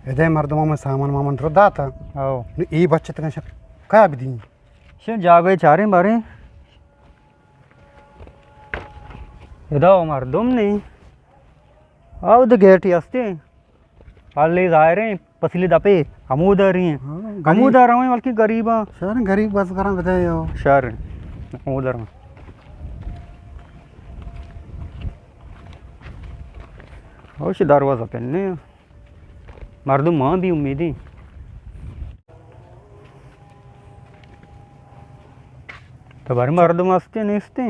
इधे मर्दों में सामान मामन रोदा था आओ ई बच्चे तक क्या भी दी शे जागे चारे मारे इधर मर्दम नहीं आओ द गेट हस्ते हाले जाए पसली दपे हम उधर ही हैं हम उधर रहे बल्कि गरीब शहर गरीब बस करा बताए हो शहर हम उधर में और से दरवाजा पहनने मर्दम माँ भी उम्मीद ही तो बारे मर्दम हंसते नहीं हंसते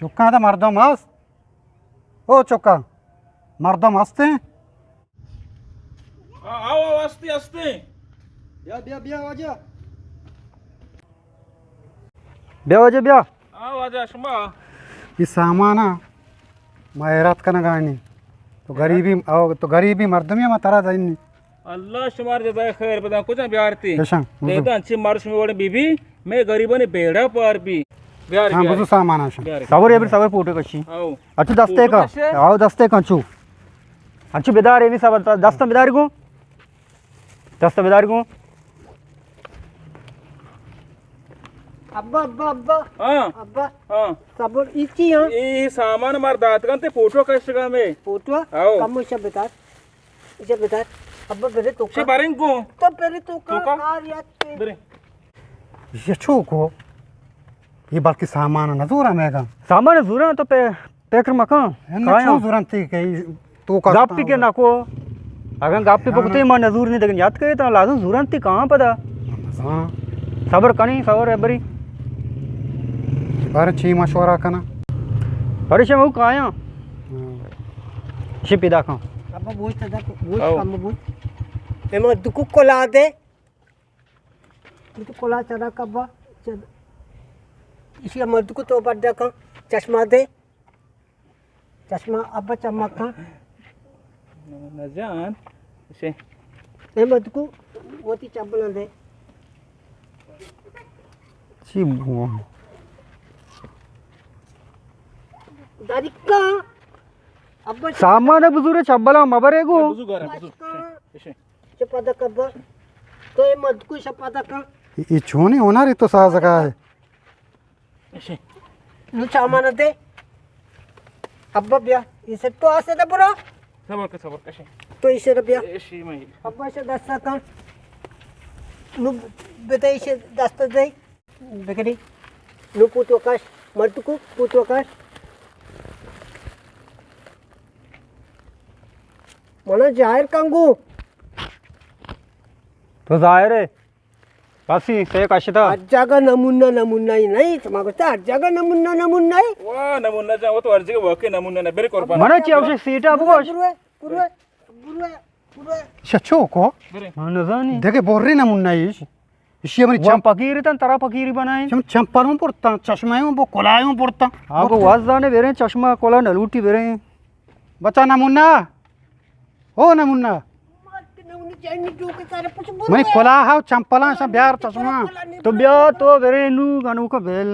चुका था मर्दों मस्त ओ चुका मर्दों मस्त हैं आओ हंसते हंसते ब्या वजह ब्या आओ आजा शुमा ये सामान मैरात का ना गानी तो गरीबी मर्दों में तारा जाइनी अल्लाह शुमार जदा खैर बता कुछ बिहारती यशा देता अच्छी मार्च में वाले बीबी मैं गरीबों ने बेड़ा पार भी बिहार हाँ बुझु सामान आशा सबर ये सबर पोटे कशी आओ अच्छु दस्ते का आओ दस्ते का अच्छु बेदार ये भी सब दस्ता बेदार को अब्बा अब्बा अब्बा हाँ अब्बा हाँ सबर इची हां ये सामान मार दात का फोटो कैसे का में फोटो आओ कम इसे बता अब्बा बेरे तो से बारिंग को तो पेरे तो का? कार याद पे बरे ये को ये बाकी सामान ना जोरा मेगा सामान जूरा तो पेकर मका ना छो जोरंती के तो का गापी के नाको अगर गापी पकते मन नजूर नहीं देगन याद करे तो लाजम जूरंती कहां पता हां सबर कनी सबर है बरी बार छी मशवरा करना परेशान हो काया शिपिदा का अब्बा बोझ तदा बोझ आओ। कम बोझ एमा दुकु कोला दे तो कोला चला कब्बा चल इसी मर्द को तो बड्डा का चश्मा दे चश्मा अब्बा चमक का न जान से एमा दुकु वोती चबल दे ची बुआ दारिका अब्बा सामान बुजुरे चब्बला मबरेगो बुजु घर बुजु से चपादा कब्बा तो ये मर्द को चपादा का ये छोनी होना रे तो साज का है से नु सामान दे अब्बा बिया इसे तो आसे दे बुरा सबर कैसे तो इसे रबिया ऐसी में अब्बा से दस्ता का नु बेटा इसे दस्ता दे बेकरी नु पुतो काश मर्द को पुतो काश मना जाहिर कांगू तो जाहिर है बासी से काशिता अज्जागा नमुना ही नहीं समागता अज्जागा नमुना ही वाह नमूना जा वो तो अर्जी के वर्क नमूना ना बेरे कुर्बान मने ची आवश्यक सीटा बुआ पुरुए शचो को बेरे न जानी देखे बोर्री ना मुन्ना इसी हमारी वहाँ फकीर तन तरा फकीरी बनाए चंपलों पड़ता चश्माओं वो कोलायों पड़ता आपको वाज दाने बेरे चश्मा कोला नलूटी बेरे बचा ना मुन्ना ओ ना मुन्ना मैं कोला हाउ चंपला सब बिहार चश्मा तो ब्या तो बेरे नु गानू का बेल